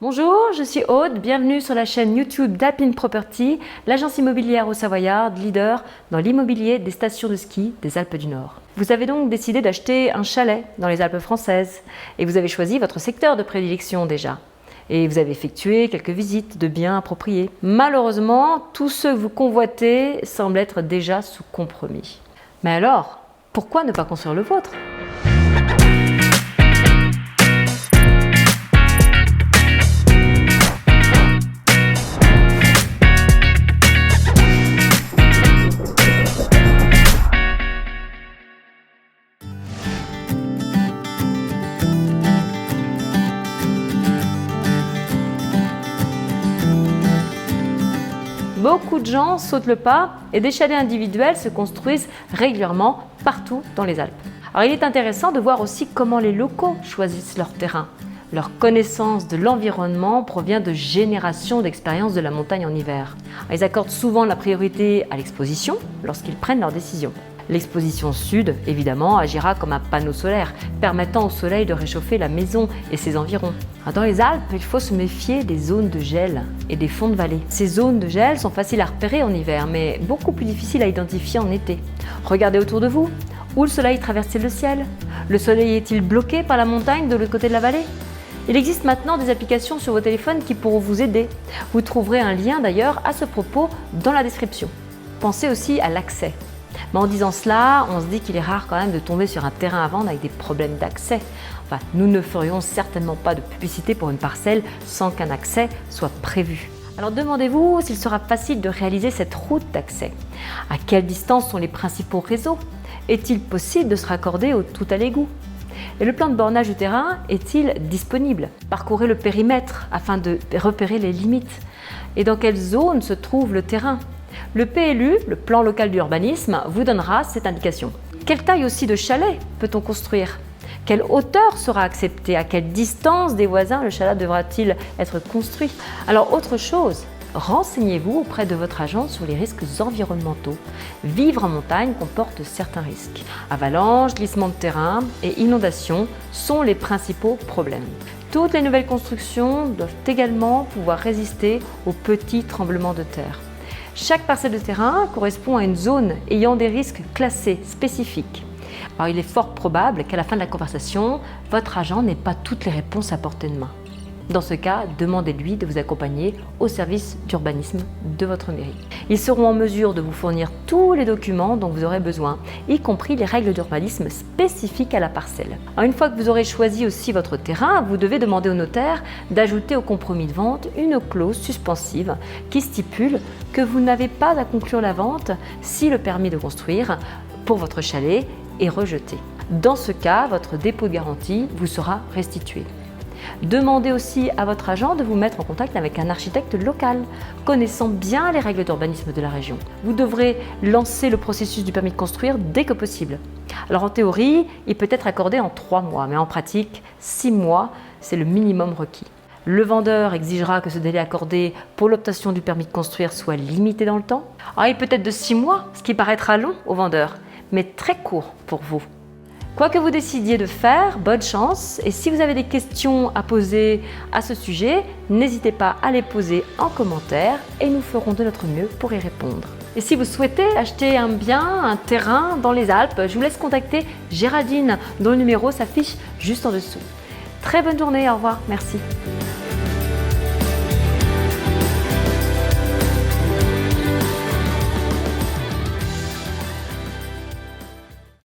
Bonjour, je suis Aude, bienvenue sur la chaîne YouTube d'Alpine Property, l'agence immobilière au Savoyard, leader dans l'immobilier des stations de ski des Alpes du Nord. Vous avez donc décidé d'acheter un chalet dans les Alpes françaises et vous avez choisi votre secteur de prédilection déjà. Et vous avez effectué quelques visites de biens appropriés. Malheureusement, tous ceux que vous convoitez semblent être déjà sous compromis. Mais alors, pourquoi ne pas construire le vôtre ? Beaucoup de gens sautent le pas et des chalets individuels se construisent régulièrement partout dans les Alpes. Alors il est intéressant de voir aussi comment les locaux choisissent leur terrain. Leur connaissance de l'environnement provient de générations d'expérience de la montagne en hiver. Ils accordent souvent la priorité à l'exposition lorsqu'ils prennent leurs décisions. L'exposition sud, évidemment, agira comme un panneau solaire, permettant au soleil de réchauffer la maison et ses environs. Dans les Alpes, il faut se méfier des zones de gel et des fonds de vallée. Ces zones de gel sont faciles à repérer en hiver, mais beaucoup plus difficiles à identifier en été. Regardez autour de vous. Où le soleil traverse-t-il le ciel ? Le soleil est-il bloqué par la montagne de l'autre côté de la vallée ? Il existe maintenant des applications sur vos téléphones qui pourront vous aider. Vous trouverez un lien d'ailleurs à ce propos dans la description. Pensez aussi à l'accès. Mais en disant cela, on se dit qu'il est rare quand même de tomber sur un terrain à vendre avec des problèmes d'accès. Enfin, nous ne ferions certainement pas de publicité pour une parcelle sans qu'un accès soit prévu. Alors demandez-vous s'il sera facile de réaliser cette route d'accès. À quelle distance sont les principaux réseaux ? Est-il possible de se raccorder au tout à l'égout ? Et le plan de bornage du terrain est-il disponible ? Parcourez le périmètre afin de repérer les limites. Et dans quelle zone se trouve le terrain ? Le PLU, le plan local d'urbanisme, vous donnera cette indication. Quelle taille aussi de chalet peut-on construire ? Quelle hauteur sera acceptée ? À quelle distance des voisins le chalet devra-t-il être construit ? Alors autre chose, renseignez-vous auprès de votre agent sur les risques environnementaux. Vivre en montagne comporte certains risques. Avalanches, glissements de terrain et inondations sont les principaux problèmes. Toutes les nouvelles constructions doivent également pouvoir résister aux petits tremblements de terre. Chaque parcelle de terrain correspond à une zone ayant des risques classés spécifiques. Alors, il est fort probable qu'à la fin de la conversation, votre agent n'ait pas toutes les réponses à portée de main. Dans ce cas, demandez-lui de vous accompagner au service d'urbanisme de votre mairie. Ils seront en mesure de vous fournir tous les documents dont vous aurez besoin, y compris les règles d'urbanisme spécifiques à la parcelle. Alors, une fois que vous aurez choisi aussi votre terrain, vous devez demander au notaire d'ajouter au compromis de vente une clause suspensive qui stipule que vous n'avez pas à conclure la vente si le permis de construire pour votre chalet est rejeté. Dans ce cas, votre dépôt de garantie vous sera restitué. Demandez aussi à votre agent de vous mettre en contact avec un architecte local, connaissant bien les règles d'urbanisme de la région. Vous devrez lancer le processus du permis de construire dès que possible. Alors en théorie, il peut être accordé en 3 mois, mais en pratique, 6 mois, c'est le minimum requis. Le vendeur exigera que ce délai accordé pour l'obtention du permis de construire soit limité dans le temps. Alors, il peut être de 6 mois, ce qui paraîtra long au vendeur, mais très court pour vous. Quoi que vous décidiez de faire, bonne chance, et si vous avez des questions à poser à ce sujet, n'hésitez pas à les poser en commentaire et nous ferons de notre mieux pour y répondre. Et si vous souhaitez acheter un bien, un terrain dans les Alpes, je vous laisse contacter Géraldine dont le numéro s'affiche juste en dessous. Très bonne journée, au revoir, merci.